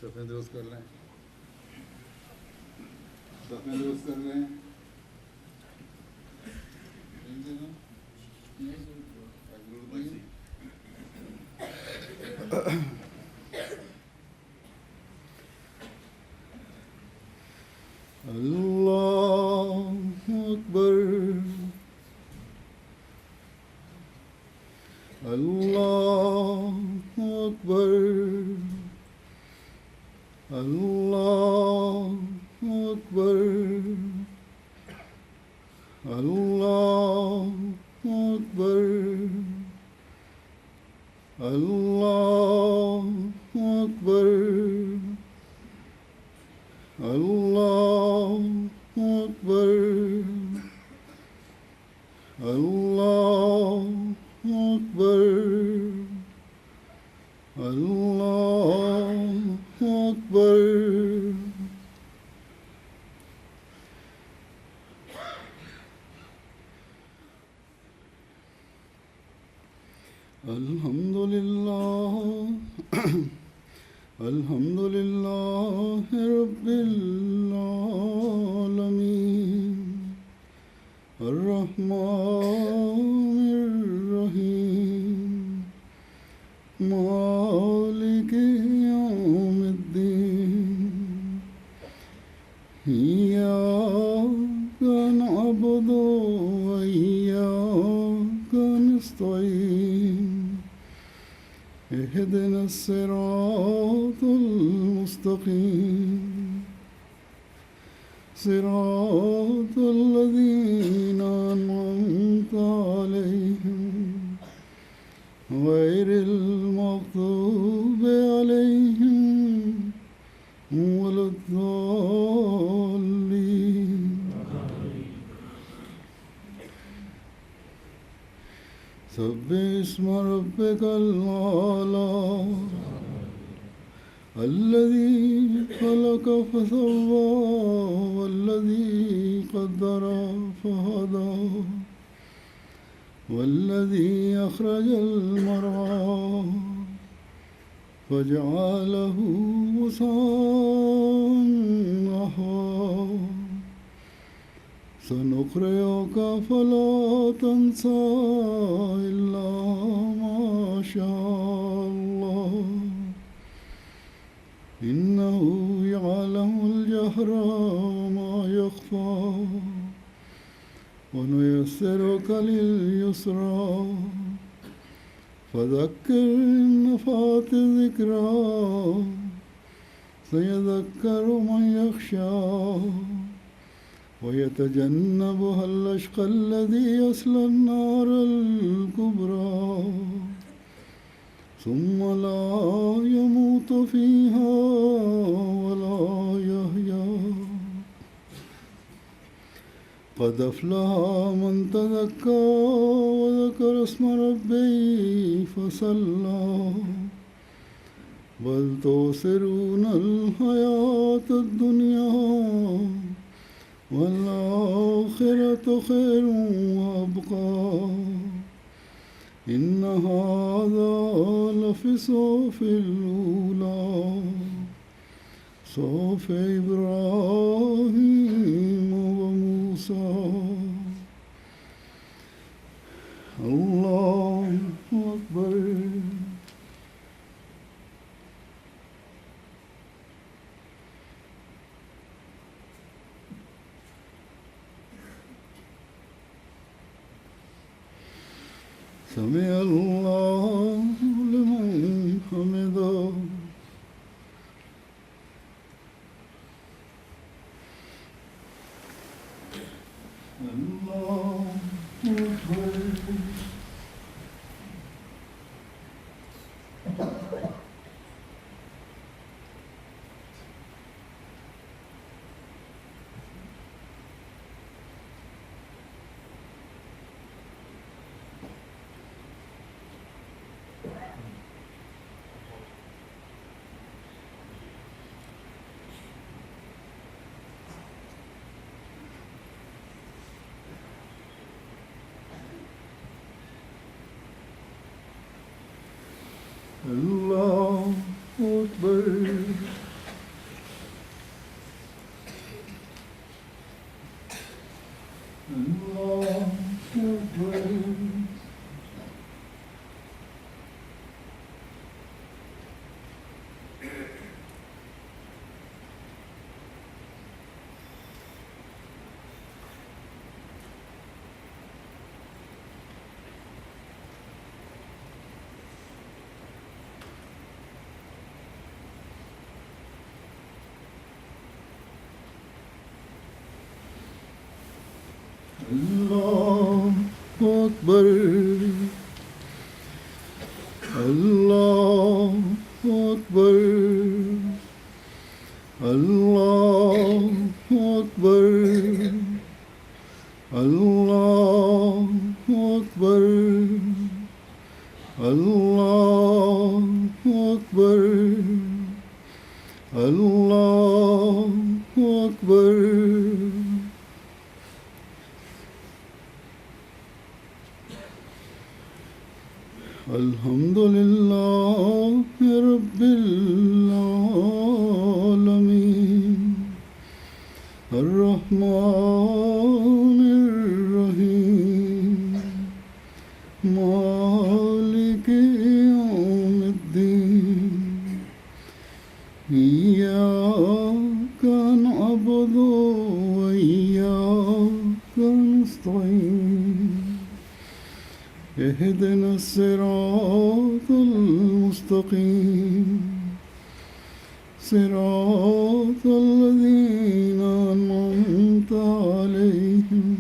صفحے درست کر لیں، صفحے درست کر لیں. اللہ اکبر اللہ اکبر اللہ اکبر اللہ اکبر اللہ اکبر اللہ اکبر اللہ اکبر اللہ اکبر. الحمد للہ الحمد للہ رب العالمین الرحمن الرحیم مالک یوم الدین ایاک نعبد و ایاک نستعین اهدنا الصراط المستقيم صراط الذين أنعمت عليهم غير المغضوب عليهم ولا الضالين. سبح اسم ربك الأعلى الذي خلق فسوى والذي قدر فهدى والذي أخرج المرعى فجعله غثاء أحوى سنقرئك فلا تنسى إلا ما شاء الله إنه يعلم الجهر وما يخفى ونيسرك لليسرى فذكر إن نفعت الذكرى سيذكر من يخشى ويتجنبها الأشقى الذي يصلى النار الكبرى ثم لا يموت فيها ولا يحيا قد أفلح من تزكى وذكر اسم ربه فصلى بل تؤثرون الحياة الدنيا والآخرة خير وأبقى إن هذا لفي الصحف الأولى صحف إبراهيم وموسى. الله أكبر. سمع الله لمن حمده. الله أكبر. اللہ اکبر أكبر الله أكبر الله أكبر الله أكبر الله أكبر الحمد لله رب العالمين الرحمن الرحيم مالك يوم الدين إياك نعبد وإياك نستعين اهدنا الصراط المستقيم صراط الذين أنعمت عليهم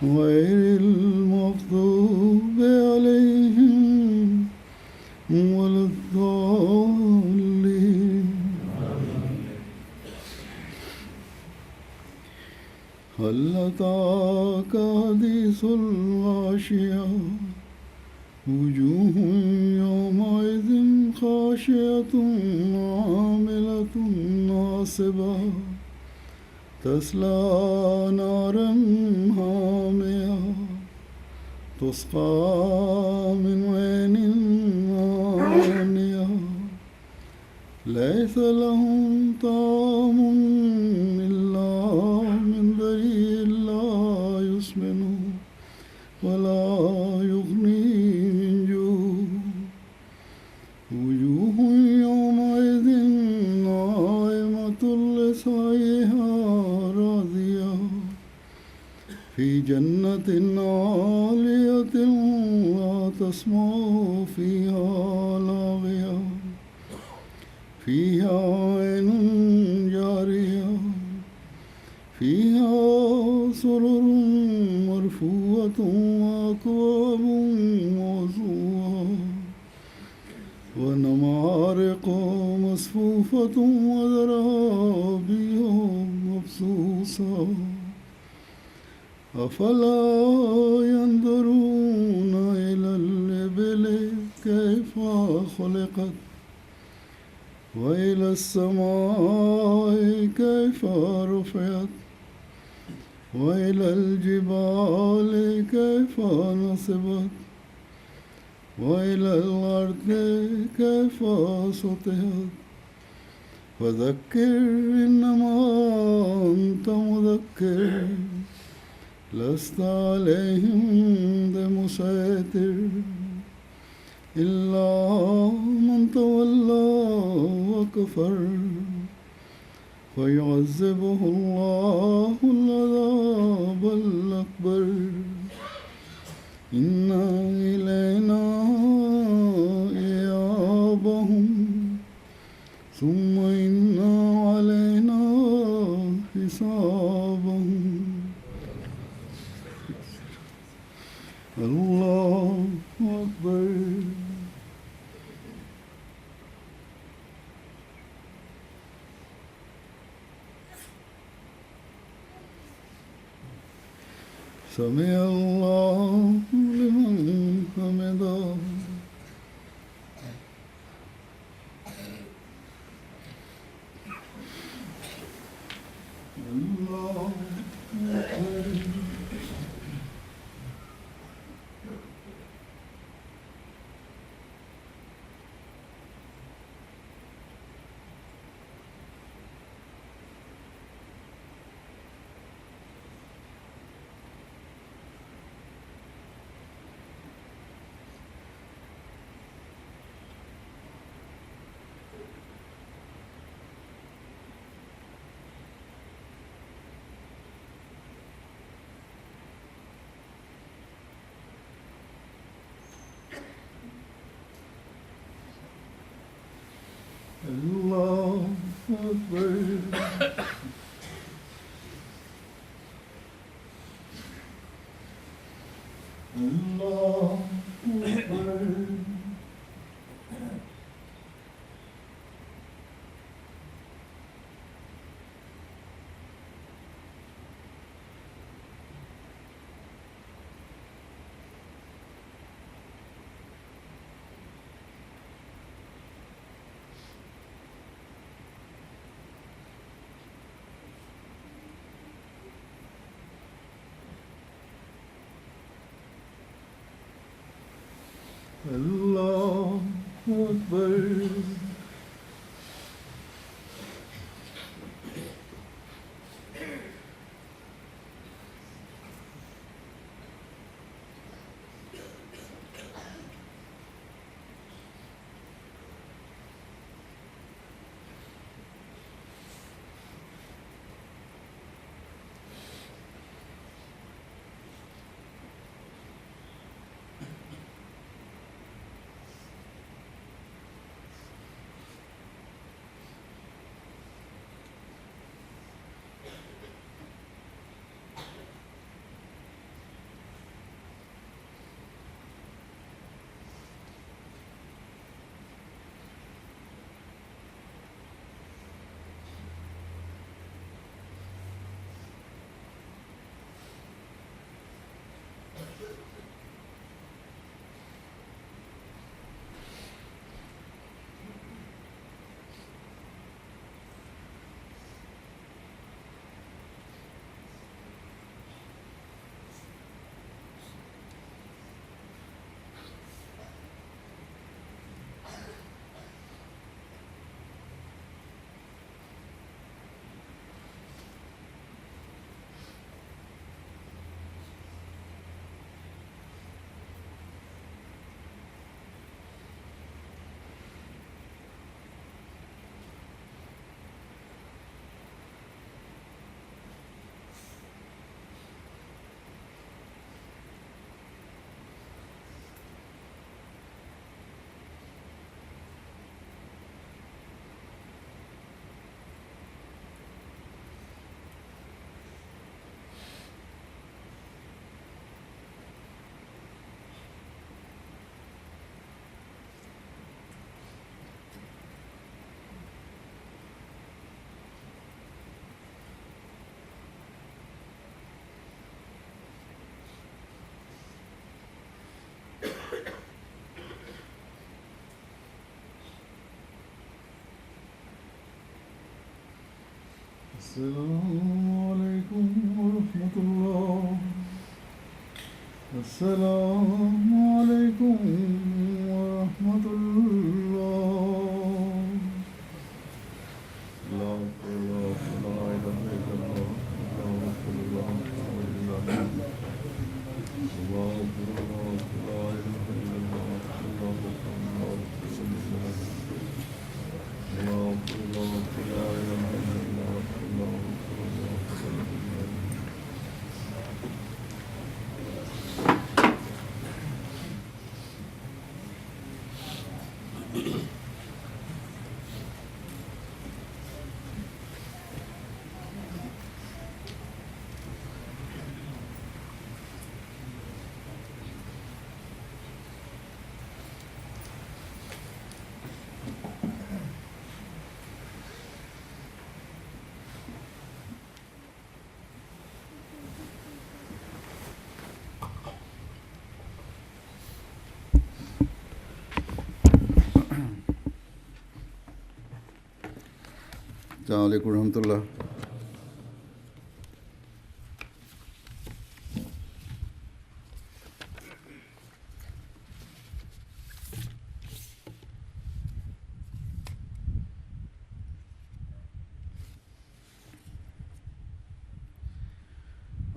غير المغضوب عليهم ولا الضالين هل أتاك حديث الغاشية وجوه يومئذ خاشعة عاملة ناصبة تصلى نارا حامية تسقى من عين آنية ليس لهم طعام إلا من ضريع لا يسمن ولا يغني من جوع وجوه يومئذ ناعمة لسعيها راضية في جنة عالية لا تسمع فيها لاغية فيها عين جارية فيها سرر مرفوعة وأكواب موضوعة ونمارق مصفوفة وزرابي مبثوثة أفلا ينظرون إلى الإبل كيف خلقت وإلى السماء كيف رفعت وإلى الجبال كيف نصبت وإلى الأرض كيف سطحت فذكر إنما أنت مذكر لست عليهم بمسيطر إلا من تولى وكفر فيعذبه الله العذاب الأكبر إن إلينا إيابهم ثم إن علينا حسابهم الله أكبر سمع الله لمن حمده الله أكبر الله أكبر الله أكبر الله أكبر. السلام عليكم ورحمة الله. السلام عليكم ورحمة الله. لا إله إلا الله. لا رسول الله. الله أكبر. لا إله إلا الله. الله أكبر. الله أكبر. لا إله إلا الله. الله أكبر. السلام علیکم ورحمۃ اللہ.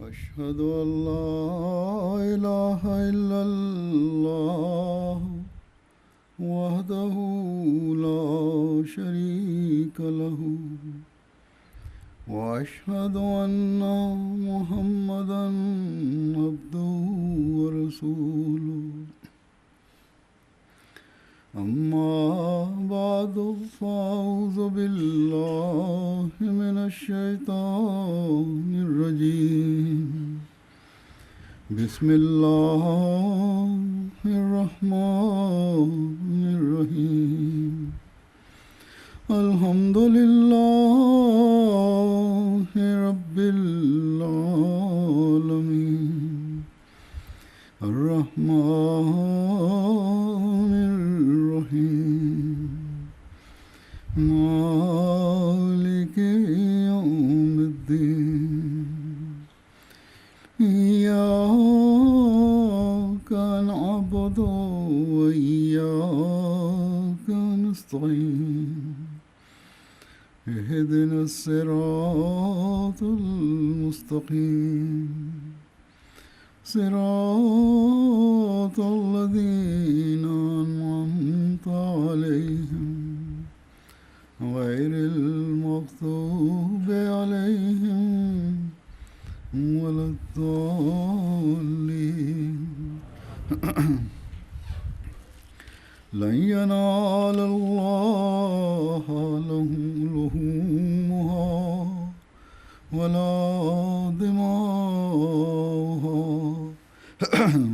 أشهد أن لا إله إلا الله وحده لا شريك له وأشهد أن محمدا عبده ورسوله. أما بعد فأعوذ بالله من الشيطان الرجيم. بسم الله الرحمن الرحيم. الحمد لله رب العالمين. الرحمن الرحيم. مالك يوم الدين. إياك نعبد وإياك نستعين اهدنا الصراط المستقيم صراط الذين أنعمت عليهم غير المغضوب عليهم ولا الضالين لن ينال الله لحومها ولا دماؤها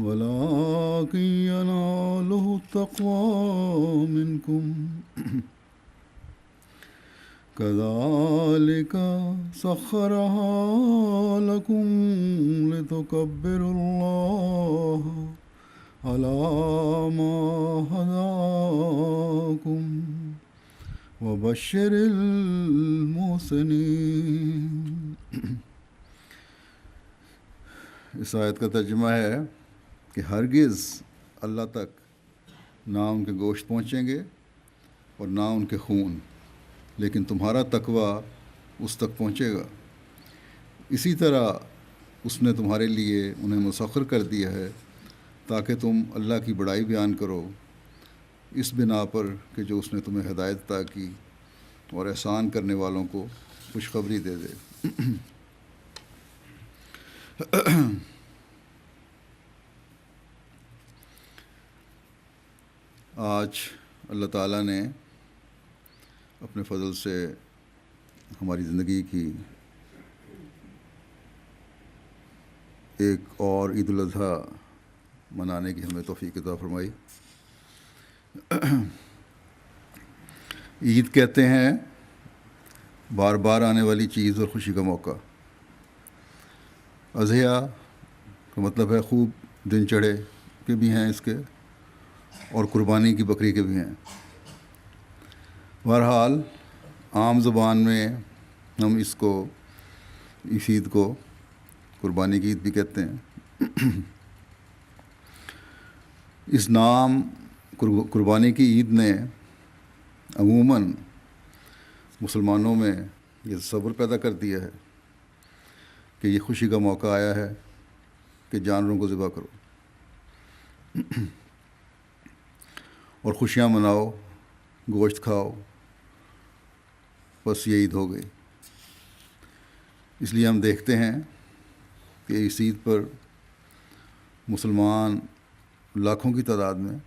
ولكن يناله التقوى منكم كذلك سخرها لكم لتكبروا الله على ما هداكم وبشر المحسنين. اس آیت کا ترجمہ ہے کہ ہرگز اللہ تک نہ ان کے گوشت پہنچیں گے اور نہ ان کے خون، لیکن تمہارا تقوی اس تک پہنچے گا. اسی طرح اس نے تمہارے لیے انہیں مسخر کر دیا ہے تاکہ تم اللہ کی بڑائی بیان کرو اس بنا پر کہ جو اس نے تمہیں ہدایت عطا کی اور احسان کرنے والوں کو خوشخبری دے دے. آج اللہ تعالیٰ نے اپنے فضل سے ہماری زندگی کی ایک اور عید الاضحیٰ منانے کی ہمیں توفیق عطا فرمائی. عید کہتے ہیں بار بار آنے والی چیز اور خوشی کا موقع. اضحیٰ کا مطلب ہے خوب دن چڑھے کے بھی ہیں اس کے، اور قربانی کی بکری کے بھی ہیں. بہرحال عام زبان میں ہم اس عید کو قربانی کی عید بھی کہتے ہیں. اس نام قربانی کی عید نے عموماً مسلمانوں میں یہ تصور پیدا کر دیا ہے کہ یہ خوشی کا موقع آیا ہے کہ جانوروں کو ذبح کرو اور خوشیاں مناؤ، گوشت کھاؤ، بس یہ عید ہو گئی. اس لیے ہم دیکھتے ہیں کہ اس عید پر مسلمان لاکھوں کی تعداد میں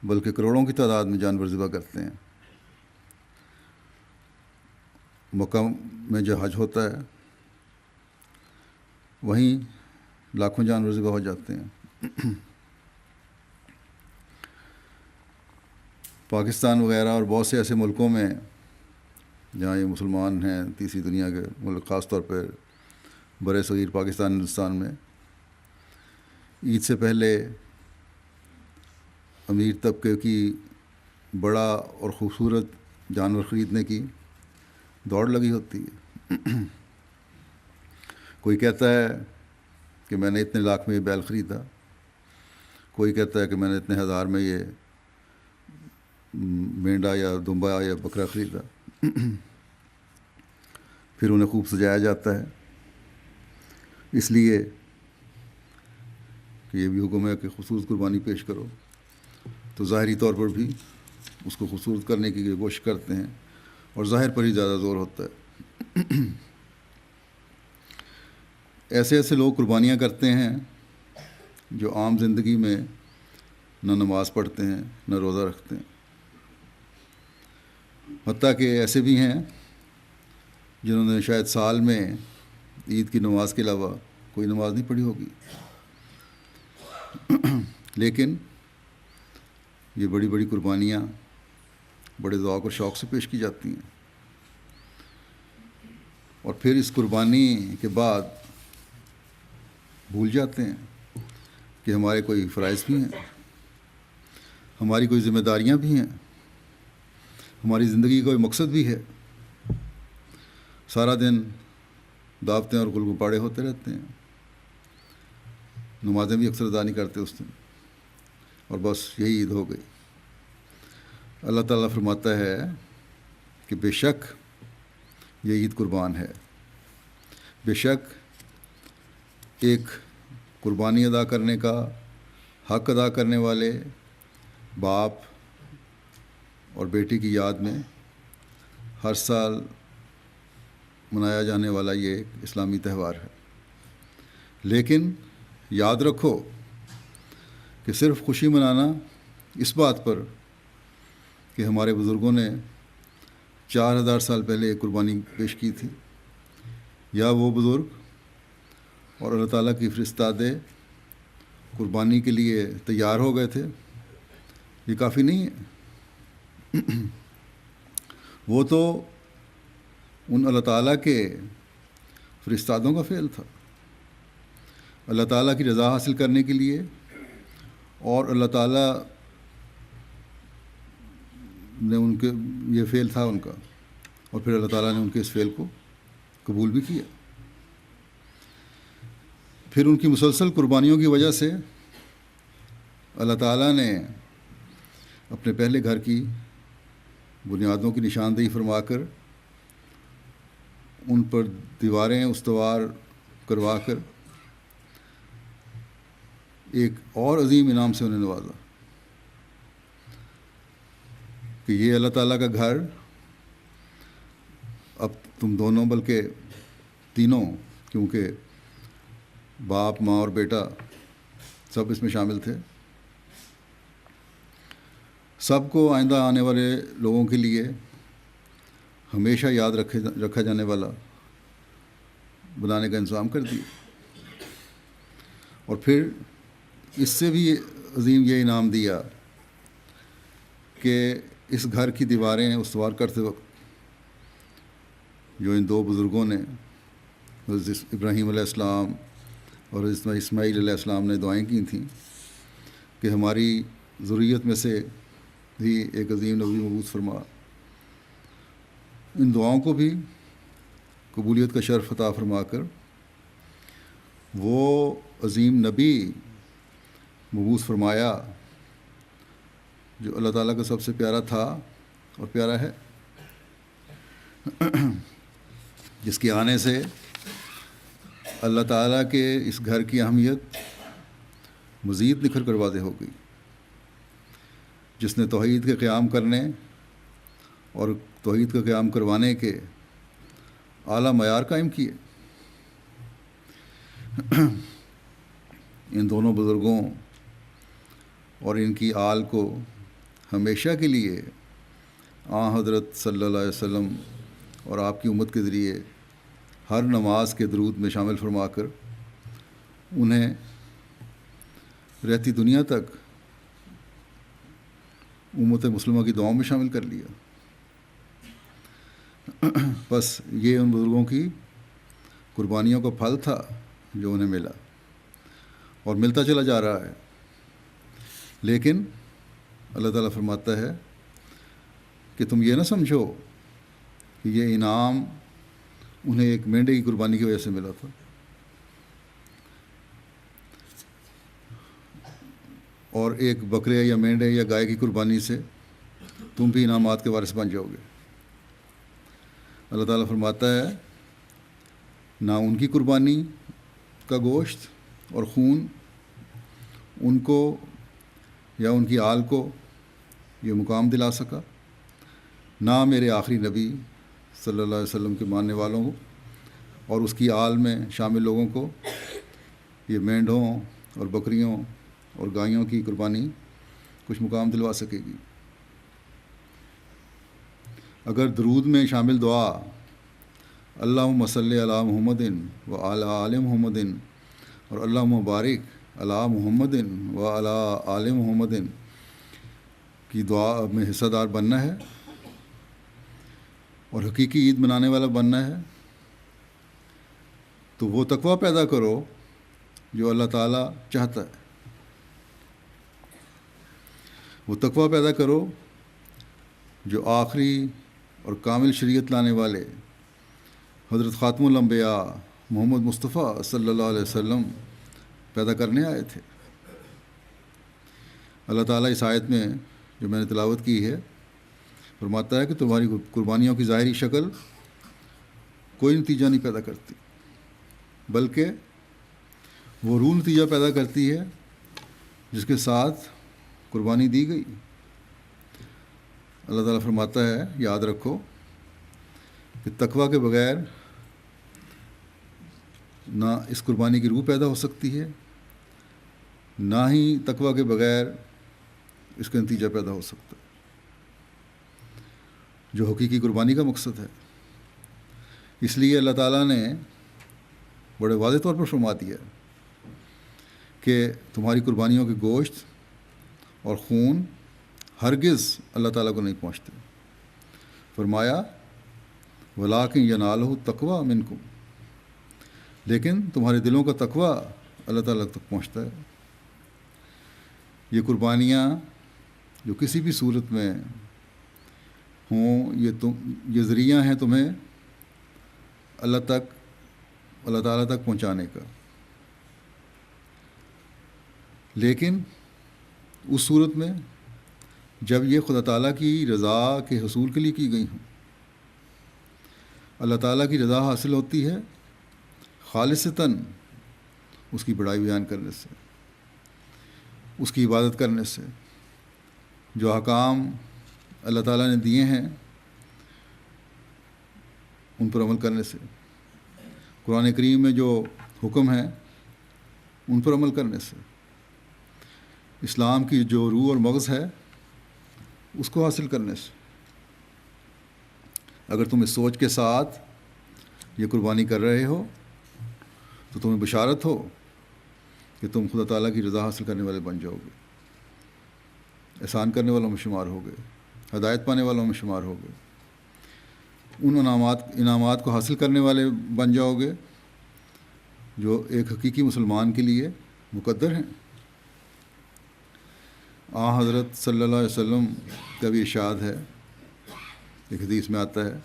بلکہ کروڑوں کی تعداد میں جانور ذبح کرتے ہیں. مکہ میں جو حج ہوتا ہے وہیں لاکھوں جانور ذبح ہو جاتے ہیں. پاکستان وغیرہ اور بہت سے ایسے ملکوں میں جہاں یہ مسلمان ہیں، تیسری دنیا کے ملک، خاص طور پہ برِ صغیر پاکستان ہندوستان میں، عید سے پہلے امیر طبقے کی بڑا اور خوبصورت جانور خریدنے کی دوڑ لگی ہوتی ہے. کوئی کہتا ہے کہ میں نے اتنے لاکھ میں یہ بیل خریدا، کوئی کہتا ہے کہ میں نے اتنے ہزار میں یہ مینڈا یا دمبا یا بکرا خریدا. پھر انہیں خوب سجایا جاتا ہے، اس لیے کہ یہ بھی حکم ہے کہ خوبصورت قربانی پیش کرو. تو ظاہری طور پر بھی اس کو خوبصورت کرنے کی کوشش کرتے ہیں اور ظاہر پر ہی زیادہ زور ہوتا ہے. ایسے ایسے لوگ قربانیاں کرتے ہیں جو عام زندگی میں نہ نماز پڑھتے ہیں نہ روزہ رکھتے ہیں. حتیٰ کہ ایسے بھی ہیں جنہوں نے شاید سال میں عید کی نماز کے علاوہ کوئی نماز نہیں پڑھی ہوگی، لیکن یہ بڑی بڑی قربانیاں بڑے ذوق اور شوق سے پیش کی جاتی ہیں. اور پھر اس قربانی کے بعد بھول جاتے ہیں کہ ہمارے کوئی فرائض بھی ہیں، ہماری کوئی ذمہ داریاں بھی ہیں، ہماری زندگی کا کوئی مقصد بھی ہے. سارا دن دعوتیں اور گل گپاڑے ہوتے رہتے ہیں. نمازیں بھی اکثر ادا نہیں کرتے اس دن، اور بس یہی عید ہو گئی۔ اللہ تعالیٰ فرماتا ہے کہ بے شک یہ عید قربان ہے، بے شک ایک قربانی ادا کرنے کا حق ادا کرنے والے باپ اور بیٹی کی یاد میں ہر سال منایا جانے والا یہ ایک اسلامی تہوار ہے۔ لیکن یاد رکھو کہ صرف خوشی منانا اس بات پر کہ ہمارے بزرگوں نے 4000 سال پہلے ایک قربانی پیش کی تھی، یا وہ بزرگ اور اللہ تعالیٰ کی فرستادے قربانی کے لیے تیار ہو گئے تھے، یہ کافی نہیں ہے۔ وہ تو ان اللہ تعالیٰ کے فرستادوں کا فعل تھا۔ اللہ تعالیٰ کی رضا حاصل کرنے کے لیے، اور اللہ تعالیٰ نے ان کے یہ فعل تھا ان کا، اور پھر اللہ تعالیٰ نے ان کے اس فعل کو قبول بھی کیا۔ پھر ان کی مسلسل قربانیوں کی وجہ سے اللہ تعالیٰ نے اپنے پہلے گھر کی بنیادوں کی نشاندہی فرما کر ان پر دیواریں استوار کروا کر ایک اور عظیم انعام سے انہیں نوازا کہ یہ اللہ تعالیٰ کا گھر اب تم دونوں، بلکہ تینوں، کیونکہ باپ ماں اور بیٹا سب اس میں شامل تھے، سب کو آئندہ آنے والے لوگوں کے لیے ہمیشہ یاد رکھا جانے والا بنانے کا انتظام کر دیا۔ اور پھر اس سے بھی عظیم یہ انعام دیا کہ اس گھر کی دیواریں استوار کرتے وقت جو ان دو بزرگوں نے، حضرت ابراہیم علیہ السلام اور حضرت اسماعیل علیہ السلام نے دعائیں کی تھیں کہ ہماری ذریت میں سے بھی ایک عظیم نبی مبعوث فرما، ان دعاؤں کو بھی قبولیت کا شرف عطا فرما کر وہ عظیم نبی مبعوث فرمایا جو اللہ تعالیٰ کا سب سے پیارا تھا اور پیارا ہے، جس کے آنے سے اللہ تعالیٰ کے اس گھر کی اہمیت مزید نکھر کر واضح ہو گئی، جس نے توحید کے قیام کرنے اور توحید کا قیام کروانے کے اعلیٰ معیار قائم کیے۔ ان دونوں بزرگوں اور ان کی آل کو ہمیشہ کے لیے حضرت صلی اللہ علیہ وسلم اور آپ کی امت کے ذریعے ہر نماز کے درود میں شامل فرما کر انہیں رہتی دنیا تک امت مسلمہ کی دعاؤں میں شامل کر لیا۔ بس یہ ان بزرگوں کی قربانیوں کا پھل تھا جو انہیں ملا اور ملتا چلا جا رہا ہے۔ لیکن اللہ تعالیٰ فرماتا ہے کہ تم یہ نہ سمجھو کہ یہ انعام انہیں ایک مینڈے کی قربانی کی وجہ سے ملا تھا، اور ایک بکرے یا مینڈے یا گائے کی قربانی سے تم بھی انعامات کے وارث بن جاؤ گے۔ اللہ تعالیٰ فرماتا ہے نہ ان کی قربانی کا گوشت اور خون ان کو یا ان کی آل کو یہ مقام دلا سکا، نہ میرے آخری نبی صلی اللہ علیہ وسلم کے ماننے والوں کو اور اس کی آل میں شامل لوگوں کو یہ مینڈوں اور بکریوں اور گایوں کی قربانی کچھ مقام دلوا سکے گی۔ اگر درود میں شامل دعا اللہم صلی علی محمد و علی آل محمد اور اللہم بارک علی محمد و علی آل محمد کی دعا میں حصہ دار بننا ہے اور حقیقی عید منانے والا بننا ہے، تو وہ تقویٰ پیدا کرو جو اللہ تعالیٰ چاہتا ہے۔ وہ تقویٰ پیدا کرو جو آخری اور کامل شریعت لانے والے حضرت خاتم الانبیاء محمد مصطفیٰ صلی اللہ علیہ وسلم پیدا کرنے آئے تھے۔ اللہ تعالیٰ اس آیت میں جو میں نے تلاوت کی ہے فرماتا ہے کہ تمہاری قربانیوں کی ظاہری شکل کوئی نتیجہ نہیں پیدا کرتی، بلکہ وہ روح نتیجہ پیدا کرتی ہے جس کے ساتھ قربانی دی گئی۔ اللہ تعالیٰ فرماتا ہے، یاد رکھو کہ تقویٰ کے بغیر نہ اس قربانی کی روح پیدا ہو سکتی ہے، نہ ہی تقویٰ کے بغیر اس کا نتیجہ پیدا ہو سکتا ہے، جو حقیقی قربانی کا مقصد ہے۔ اس لیے اللہ تعالیٰ نے بڑے واضح طور پر فرما دیا کہ تمہاری قربانیوں کے گوشت اور خون ہرگز اللہ تعالیٰ کو نہیں پہنچتے۔ فرمایا وَلَٰكِن يَنَالُهُ التَّقْوَىٰ مِنكُمْ، لیکن تمہارے دلوں کا تقویٰ اللہ تعالیٰ تک پہنچتا ہے۔ یہ قربانیاں جو کسی بھی صورت میں ہوں، یہ ذریعہ ہیں تمہیں اللہ تعالیٰ تک پہنچانے کا، لیکن اس صورت میں جب یہ خدا تعالیٰ کی رضا کے حصول کے لیے کی گئی ہوں۔ اللہ تعالیٰ کی رضا حاصل ہوتی ہے خالصتاً اس کی بڑائی بیان کرنے سے، اس کی عبادت کرنے سے، جو احکام اللہ تعالیٰ نے دیے ہیں ان پر عمل کرنے سے، قرآن کریم میں جو حکم ہیں ان پر عمل کرنے سے، اسلام کی جو روح اور مغز ہے اس کو حاصل کرنے سے۔ اگر تم اس سوچ کے ساتھ یہ قربانی کر رہے ہو تو تمہیں بشارت ہو کہ تم خدا تعالیٰ کی رضا حاصل کرنے والے بن جاؤ گے، احسان کرنے والوں میں شمار ہو گئے، ہدایت پانے والوں میں شمار ہو گئے، ان انعامات کو حاصل کرنے والے بن جاؤ گے جو ایک حقیقی مسلمان کے لیے مقدر ہیں۔ حضرت صلی اللہ علیہ وسلم کا بھی ارشاد ہے، ایک حدیث میں آتا ہے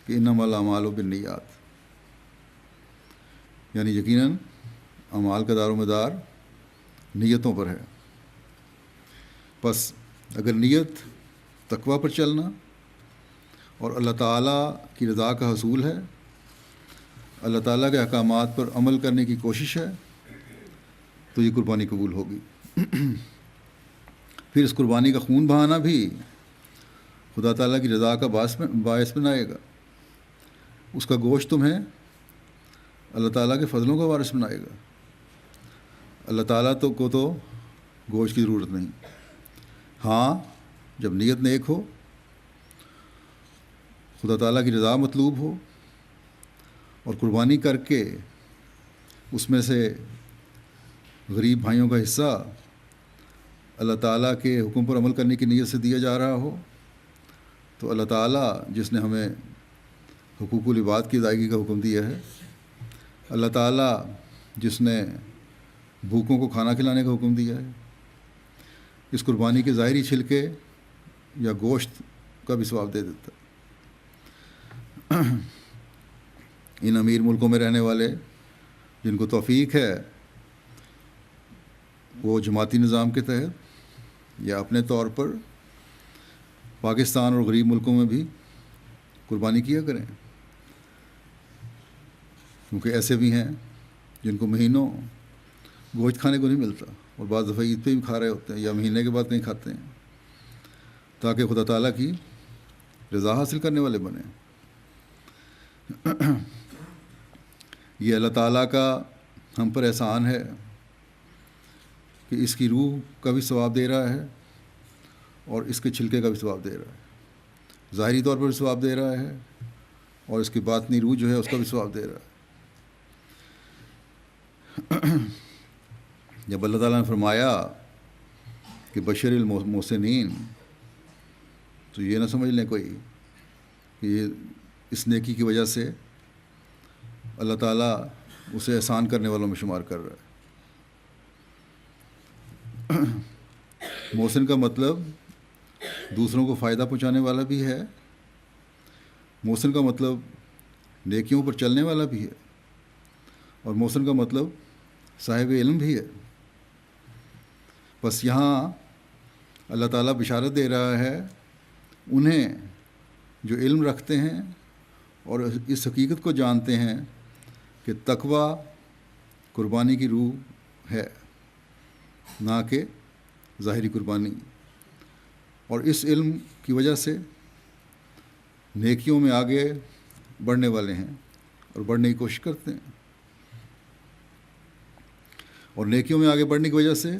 کہ انما الاعمال بالنیات، یعنی یقیناً اعمال کا دار و مدار نیتوں پر ہے۔ پس اگر نیت تقویٰ پر چلنا اور اللہ تعالیٰ کی رضا کا حصول ہے، اللہ تعالیٰ کے احکامات پر عمل کرنے کی کوشش ہے، تو یہ قربانی قبول ہوگی۔ پھر اس قربانی کا خون بہانا بھی خدا تعالیٰ کی رضا کا باعث بنائے گا، اس کا گوشت تمہیں اللہ تعالیٰ کے فضلوں کا وارث بنائے گا۔ اللہ تعالیٰ کو تو گوشت کی ضرورت نہیں، ہاں جب نیت نیک ہو، خدا تعالیٰ کی رضا مطلوب ہو، اور قربانی کر کے اس میں سے غریب بھائیوں کا حصہ اللہ تعالیٰ کے حکم پر عمل کرنے کی نیت سے دیا جا رہا ہو، تو اللہ تعالیٰ جس نے ہمیں حقوق العباد کی ادائیگی کا حکم دیا ہے، اللہ تعالیٰ جس نے بھوکوں کو کھانا کھلانے کا حکم دیا ہے، اس قربانی کے ظاہری چھلکے یا گوشت کا بھی ثواب دے دیتا ہے۔ ان امیر ملکوں میں رہنے والے جن کو توفیق ہے وہ جماعتی نظام کے تحت یا اپنے طور پر پاکستان اور غریب ملکوں میں بھی قربانی کیا کریں، کیونکہ ایسے بھی ہیں جن کو مہینوں گوشت کھانے کو نہیں ملتا، اور بعض دفعہ عید پہ بھی کھا رہے ہوتے ہیں یا مہینے کے بعد کہیں کھاتے ہیں، تاکہ خدا تعالیٰ کی رضا حاصل کرنے والے بنیں۔ یہ اللہ تعالیٰ کا ہم پر احسان ہے کہ اس کی روح کا بھی ثواب دے رہا ہے اور اس کے چھلکے کا بھی ثواب دے رہا ہے، ظاہری طور پر بھی ثواب دے رہا ہے اور اس کی باطنی روح جو ہے اس کا بھی ثواب دے رہا ہے۔ جب اللہ تعالیٰ نے فرمایا کہ بشر المحسنین، تو یہ نہ سمجھ لیں کوئی کہ یہ اس نیکی کی وجہ سے اللہ تعالیٰ اسے احسان کرنے والوں میں شمار کر رہا ہے۔ محسن کا مطلب دوسروں کو فائدہ پہنچانے والا بھی ہے، محسن کا مطلب نیکیوں پر چلنے والا بھی ہے، اور محسن کا مطلب صاحب علم بھی ہے. بس یہاں اللہ تعالیٰ بشارت دے رہا ہے انہیں جو علم رکھتے ہیں اور اس حقیقت کو جانتے ہیں کہ تقویٰ قربانی کی روح ہے، نہ کہ ظاہری قربانی. اور اس علم کی وجہ سے نیکیوں میں آگے بڑھنے والے ہیں اور بڑھنے کی کوشش کرتے ہیں، اور نیکیوں میں آگے بڑھنے کی وجہ سے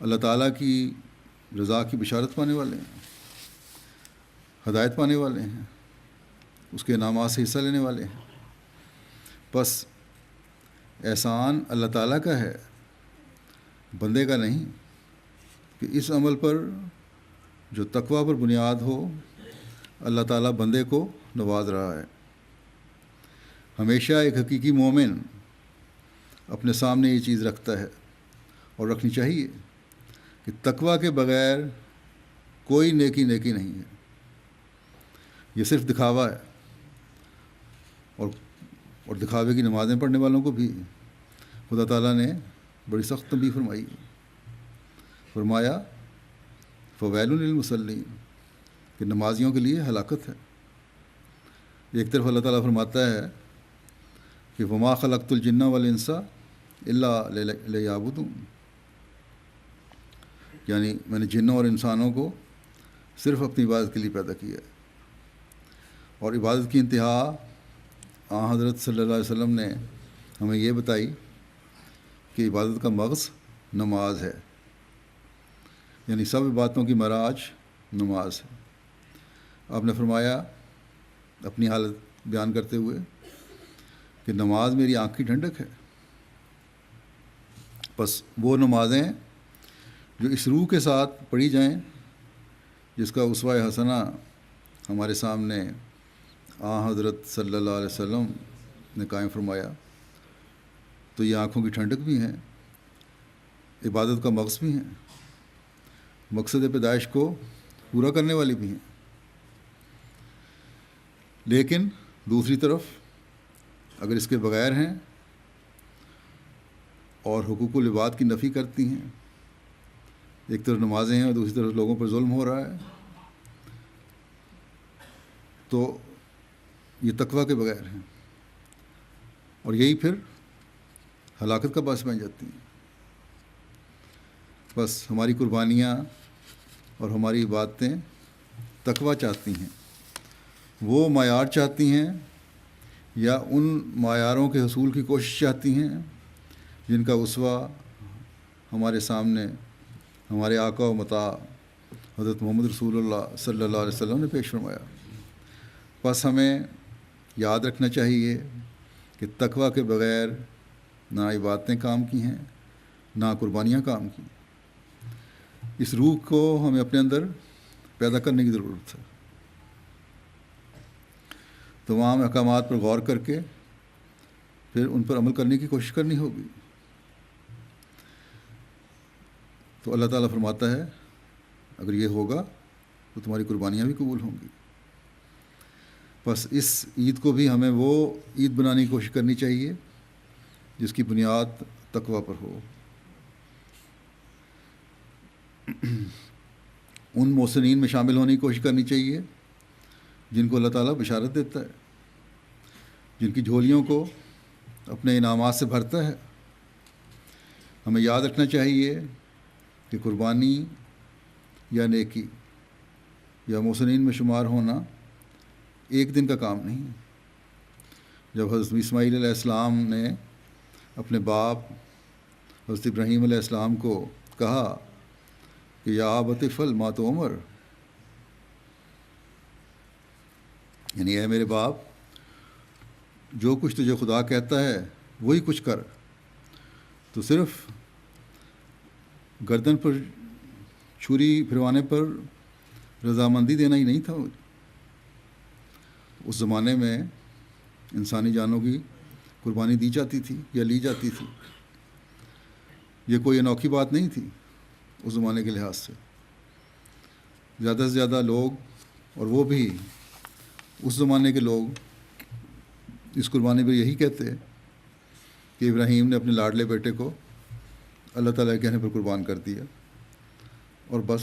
اللہ تعالیٰ کی رضا کی بشارت پانے والے ہیں، ہدایت پانے والے ہیں، اس کے انعامات سے حصہ لینے والے ہیں. بس احسان اللہ تعالیٰ کا ہے، بندے کا نہیں، کہ اس عمل پر جو تقویٰ پر بنیاد ہو اللہ تعالیٰ بندے کو نواز رہا ہے. ہمیشہ ایک حقیقی مومن اپنے سامنے یہ چیز رکھتا ہے اور رکھنی چاہیے کہ تقویٰ کے بغیر کوئی نیکی نہیں ہے، یہ صرف دکھاوا ہے. اور دکھاوے کی نمازیں پڑھنے والوں کو بھی خدا تعالیٰ نے بڑی سخت تنبیہ فرمایا فویل للمصلین، کہ نمازیوں کے لیے ہلاکت ہے. ایک طرف اللہ تعالیٰ فرماتا ہے کہ وما خلقت الجن والانس الا لیعبدون، یعنی میں نے جنوں اور انسانوں کو صرف اپنی عبادت کے لیے پیدا کیا ہے. اور عبادت کی انتہا حضرت صلی اللہ علیہ وسلم نے ہمیں یہ بتائی کہ عبادت کا مغز نماز ہے، یعنی سب عبادتوں کی معراج نماز ہے. آپ نے فرمایا اپنی حالت بیان کرتے ہوئے کہ نماز میری آنکھ کی ٹھنڈک ہے. بس وہ نمازیں جو اس روح کے ساتھ پڑھی جائیں جس کا اسوہ حسنہ ہمارے سامنے حضرت صلی اللہ علیہ وسلم نے قائم فرمایا، تو یہ آنکھوں کی ٹھنڈک بھی ہیں، عبادت کا مغز بھی ہیں، مقصد پیدائش کو پورا کرنے والی بھی ہیں. لیکن دوسری طرف اگر اس کے بغیر ہیں اور حقوق العباد کی نفی کرتی ہیں، ایک طرف نمازیں ہیں اور دوسری طرف لوگوں پر ظلم ہو رہا ہے، تو یہ تقویٰ کے بغیر ہیں، اور یہی پھر ہلاکت کا باعث بن جاتی ہیں. بس ہماری قربانیاں اور ہماری عبادتیں تقویٰ چاہتی ہیں، وہ معیار چاہتی ہیں یا ان معیاروں کے حصول کی کوشش چاہتی ہیں جن کا اسوہ ہمارے سامنے ہمارے آقا و مطاع حضرت محمد رسول اللہ صلی اللہ علیہ وسلم نے پیش فرمایا. بس ہمیں یاد رکھنا چاہیے کہ تقویٰ کے بغیر نہ عبادتیں کام کی ہیں نہ قربانیاں کام کی. اس روح کو ہمیں اپنے اندر پیدا کرنے کی ضرورت ہے. تمام احکامات پر غور کر کے پھر ان پر عمل کرنے کی کوشش کرنی ہوگی. تو اللہ تعالیٰ فرماتا ہے اگر یہ ہوگا تو تمہاری قربانیاں بھی قبول ہوں گی. بس اس عید کو بھی ہمیں وہ عید بنانے کی کوشش کرنی چاہیے جس کی بنیاد تقویٰ پر ہو. ان محسنین میں شامل ہونے کی کوشش کرنی چاہیے جن کو اللہ تعالیٰ بشارت دیتا ہے، جن کی جھولیوں کو اپنے انعامات سے بھرتا ہے. ہمیں یاد رکھنا چاہیے کہ قربانی یا نیکی یا محسنین میں شمار ہونا ایک دن کا کام نہیں. جب حضرت اسماعیل علیہ السلام نے اپنے باپ حضرت ابراہیم علیہ السلام کو کہا کہ یا ابت افعل ما تؤمر، یعنی اے میرے باپ جو کچھ تجھے خدا کہتا ہے وہی کچھ کر، تو صرف گردن پر چھری پھروانے پر رضامندی دینا ہی نہیں تھا. اس زمانے میں انسانی جانوں کی قربانی دی جاتی تھی یا لی جاتی تھی. یہ کوئی انوکھی بات نہیں تھی اس زمانے کے لحاظ سے. زیادہ سے زیادہ لوگ، اور وہ بھی اس زمانے کے لوگ، اس قربانی پہ یہی کہتے کہ ابراہیم نے اپنے لاڈلے بیٹے کو اللہ تعالیٰ کے کہنے پر قربان کر دیا اور بس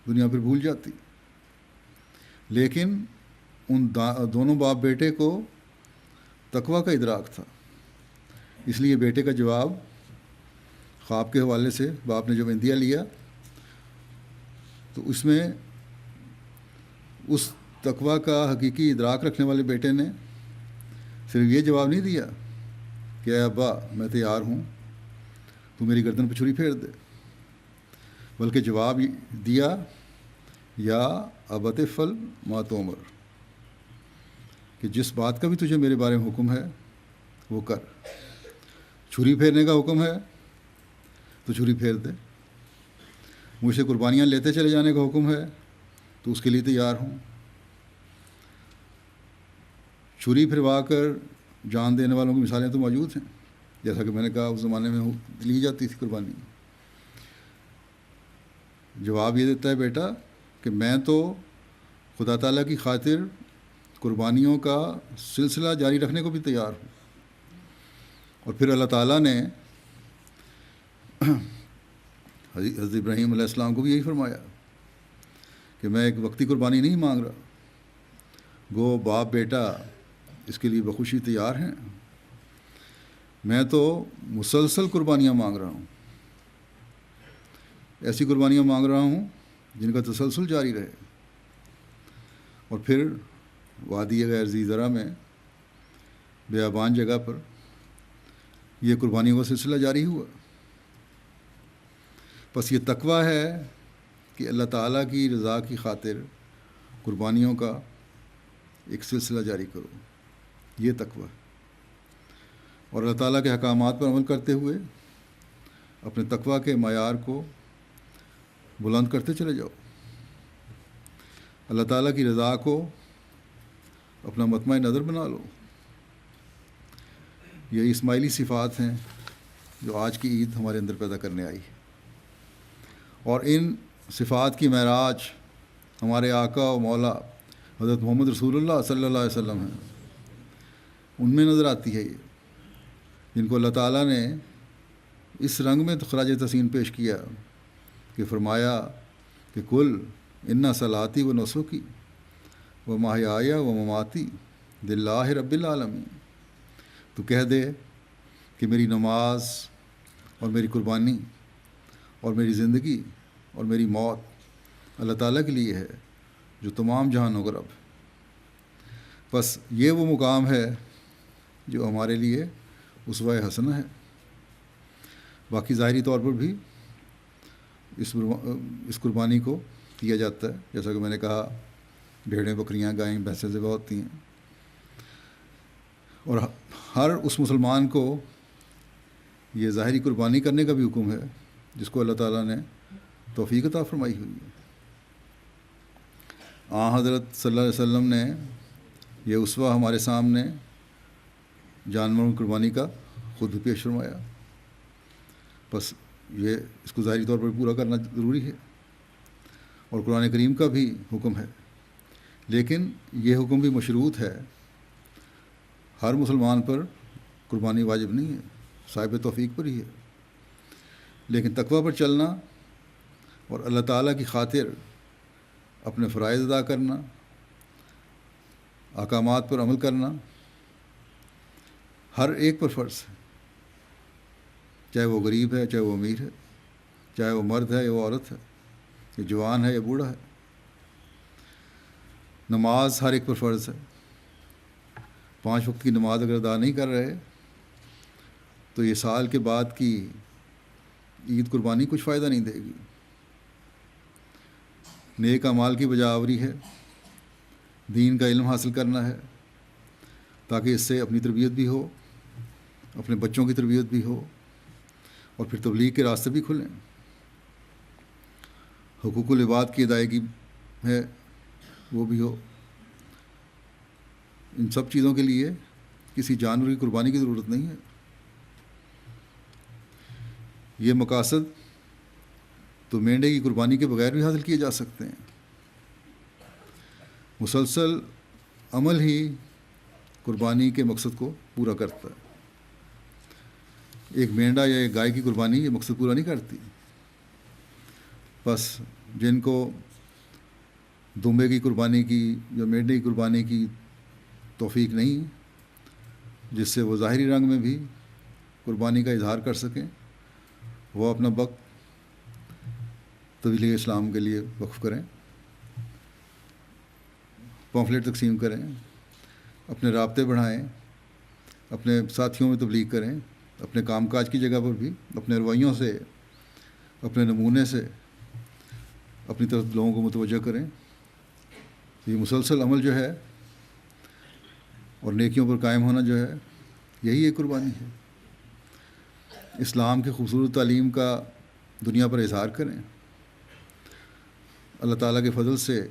دنیا پھر بھول جاتی. لیکن ان دونوں باپ بیٹے کو تقویٰ کا ادراک تھا، اس لیے بیٹے کا جواب خواب کے حوالے سے باپ نے جو عندیہ لیا تو اس میں اس تقویٰ کا حقیقی ادراک رکھنے والے بیٹے نے صرف یہ جواب نہیں دیا کہ اے ابا میں تیار ہوں، تو میری گردن پہ چھری پھیر دے، بلکہ جواب دیا یا ابت فل ما تؤمر، کہ جس بات کا بھی تجھے میرے بارے میں حکم ہے وہ کر. چھری پھیرنے کا حکم ہے تو چھری پھیر دے، مجھ سے قربانیاں لیتے چلے جانے کا حکم ہے تو اس کے لیے تیار ہوں. چھری پھروا کر جان دینے والوں کی مثالیں تو موجود ہیں، جیسا کہ میں نے کہا اس زمانے میں لی جاتی تھی قربانی. جواب یہ دیتا ہے بیٹا کہ میں تو خدا تعالیٰ کی خاطر قربانیوں کا سلسلہ جاری رکھنے کو بھی تیار ہوں. اور پھر اللہ تعالیٰ نے حضرت ابراہیم علیہ السلام کو بھی یہی فرمایا کہ میں ایک وقتی قربانی نہیں مانگ رہا، گو باپ بیٹا اس کے لیے بخوشی تیار ہیں، میں تو مسلسل قربانیاں مانگ رہا ہوں، ایسی قربانیاں مانگ رہا ہوں جن کا تسلسل جاری رہے. اور پھر وادی غیر ذی زرع میں بیابان جگہ پر یہ قربانیوں کا سلسلہ جاری ہوا. بس یہ تقویٰ ہے کہ اللہ تعالیٰ کی رضا کی خاطر قربانیوں کا ایک سلسلہ جاری کرو، یہ تقویٰ. اور اللہ تعالیٰ کے احکامات پر عمل کرتے ہوئے اپنے تقویٰ کے معیار کو بلند کرتے چلے جاؤ. اللہ تعالیٰ کی رضا کو اپنا مطمع نظر بنا لو. یہ اسماعیلی صفات ہیں جو آج کی عید ہمارے اندر پیدا کرنے آئی ہے، اور ان صفات کی معراج ہمارے آقا و مولا حضرت محمد رسول اللہ صلی اللہ علیہ وسلم ہیں، ان میں نظر آتی ہے یہ، جن کو اللہ تعالیٰ نے اس رنگ میں خراج تحسین پیش کیا کہ فرمایا کہ کل انا صلاتی و نسکی و محیایا و مماتی للہ رب العالمین. تو کہہ دے کہ میری نماز اور میری قربانی اور میری زندگی اور میری موت اللہ تعالیٰ کے لیے ہے جو تمام جہانوں کا رب ہے. بس یہ وہ مقام ہے جو ہمارے لیے اسوہ حسنہ ہے. باقی ظاہری طور پر بھی اس قربانی کو کیا جاتا ہے، جیسا کہ میں نے کہا بھیڑیں بکریاں گائیں بھینسیں ذبح ہوتی ہیں، اور ہر اس مسلمان کو یہ ظاہری قربانی کرنے کا بھی حکم ہے جس کو اللہ تعالیٰ نے توفیق عطا فرمائی ہوئی ہے. حضرت صلی اللہ علیہ وسلم نے یہ اسوہ ہمارے سامنے جانوروں کی قربانی کا خود بھی پیش فرمایا. بس یہ اس کو ظاہری طور پر پورا کرنا ضروری ہے، اور قرآن کریم کا بھی حکم ہے، لیکن یہ حکم بھی مشروط ہے. ہر مسلمان پر قربانی واجب نہیں ہے، صاحب توفیق پر ہی ہے. لیکن تقویٰ پر چلنا اور اللہ تعالیٰ کی خاطر اپنے فرائض ادا کرنا، احکامات پر عمل کرنا ہر ایک پر فرض ہے، چاہے وہ غریب ہے، چاہے وہ امیر ہے، چاہے وہ مرد ہے یا وہ عورت ہے، یا جوان ہے یا بوڑھا ہے. نماز ہر ایک پر فرض ہے. 5 وقت کی نماز اگر ادا نہیں کر رہے تو یہ سال کے بعد کی عید قربانی کچھ فائدہ نہیں دے گی. نیک اعمال کی بجاوری ہے، دین کا علم حاصل کرنا ہے تاکہ اس سے اپنی تربیت بھی ہو، اپنے بچوں کی تربیت بھی ہو، اور پھر تبلیغ کے راستے بھی کھلیں. حقوق العباد کی ادائیگی ہے وہ بھی ہو. ان سب چیزوں کے لیے کسی جانور کی قربانی کی ضرورت نہیں ہے. یہ مقاصد تو مینڈے کی قربانی کے بغیر بھی حاصل کیے جا سکتے ہیں. مسلسل عمل ہی قربانی کے مقصد کو پورا کرتا ہے. ایک مینڈا یا ایک گائے کی قربانی یہ مقصد پورا نہیں کرتی. بس جن کو دمبے کی قربانی کی یا مینڈے کی قربانی کی توفیق نہیں، جس سے وہ ظاہری رنگ میں بھی قربانی کا اظہار کر سکیں، وہ اپنا وقت طویل اسلام کے لیے وقف کریں، پمفلیٹ تقسیم کریں، اپنے رابطے بڑھائیں، اپنے ساتھیوں میں تبلیغ کریں، اپنے کام کاج کی جگہ پر بھی اپنے رویوں سے، اپنے نمونے سے اپنی طرف لوگوں کو متوجہ کریں. یہ مسلسل عمل جو ہے اور نیکیوں پر قائم ہونا جو ہے، یہی ایک قربانی ہے. اسلام کی خوبصورت تعلیم کا دنیا پر اظہار کریں. اللہ تعالیٰ کے فضل سے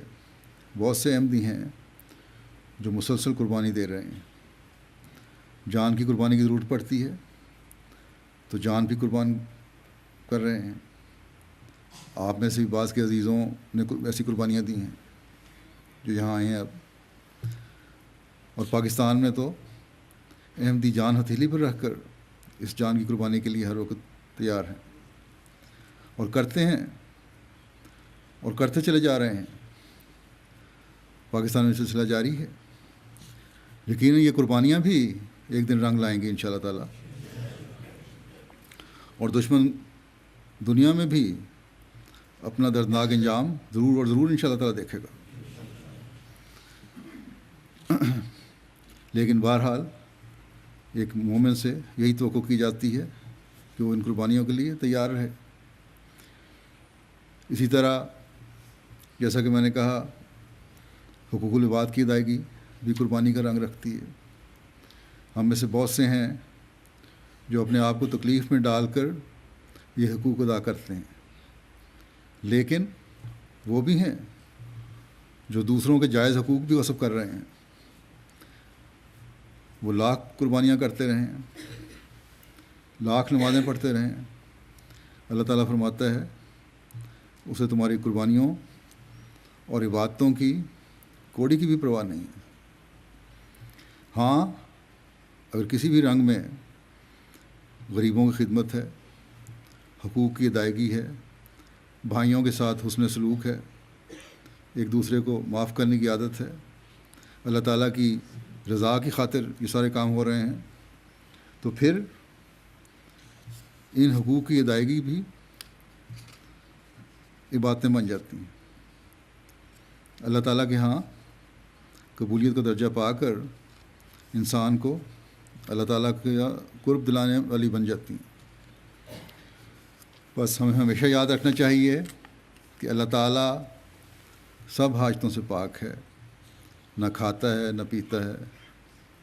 بہت سے احمدی ہیں جو مسلسل قربانی دے رہے ہیں. جان کی قربانی کی ضرورت پڑتی ہے تو جان بھی قربان کر رہے ہیں. آپ میں سے بھی بعض کے عزیزوں نے ایسی قربانیاں دی ہیں جو یہاں آئے ہیں اب. اور پاکستان میں تو احمدی جان ہتھیلی پر رکھ کر اس جان کی قربانی کے لیے ہر وقت تیار ہیں اور کرتے ہیں اور کرتے چلے جا رہے ہیں. پاکستان میں سلسلہ جاری ہے. یقیناً یہ قربانیاں بھی ایک دن رنگ لائیں گی انشاءاللہ تعالیٰ، اور دشمن دنیا میں بھی اپنا دردناک انجام ضرور اور ضرور انشاءاللہ تعالیٰ دیکھے گا. لیکن بہرحال ایک مومن سے یہی توقع کی جاتی ہے کہ وہ ان قربانیوں کے لیے تیار رہے. اسی طرح جیسا کہ میں نے کہا، حقوق العباد کی ادائیگی بھی قربانی کا رنگ رکھتی ہے. ہم میں سے بہت سے ہیں جو اپنے آپ کو تکلیف میں ڈال کر یہ حقوق ادا کرتے ہیں، لیکن وہ بھی ہیں جو دوسروں کے جائز حقوق بھی غصب کر رہے ہیں. وہ لاکھ قربانیاں کرتے رہیں، لاکھ نمازیں پڑھتے رہیں، اللہ تعالیٰ فرماتا ہے اسے تمہاری قربانیوں اور عبادتوں کی کوڑی کی بھی پرواہ نہیں ہے. ہاں، اگر کسی بھی رنگ میں غریبوں کی خدمت ہے، حقوق کی ادائیگی ہے، بھائیوں کے ساتھ حسن سلوک ہے، ایک دوسرے کو معاف کرنے کی عادت ہے، اللہ تعالیٰ کی رضا کی خاطر یہ سارے کام ہو رہے ہیں، تو پھر ان حقوق کی ادائیگی بھی عبادتیں بن جاتی ہیں. اللہ تعالیٰ کے ہاں قبولیت کا درجہ پا کر انسان کو اللہ تعالیٰ کا قرب دلانے والی بن جاتی ہیں. بس ہمیں ہمیشہ یاد رکھنا چاہیے کہ اللہ تعالیٰ سب حاجتوں سے پاک ہے، نہ کھاتا ہے نہ پیتا ہے،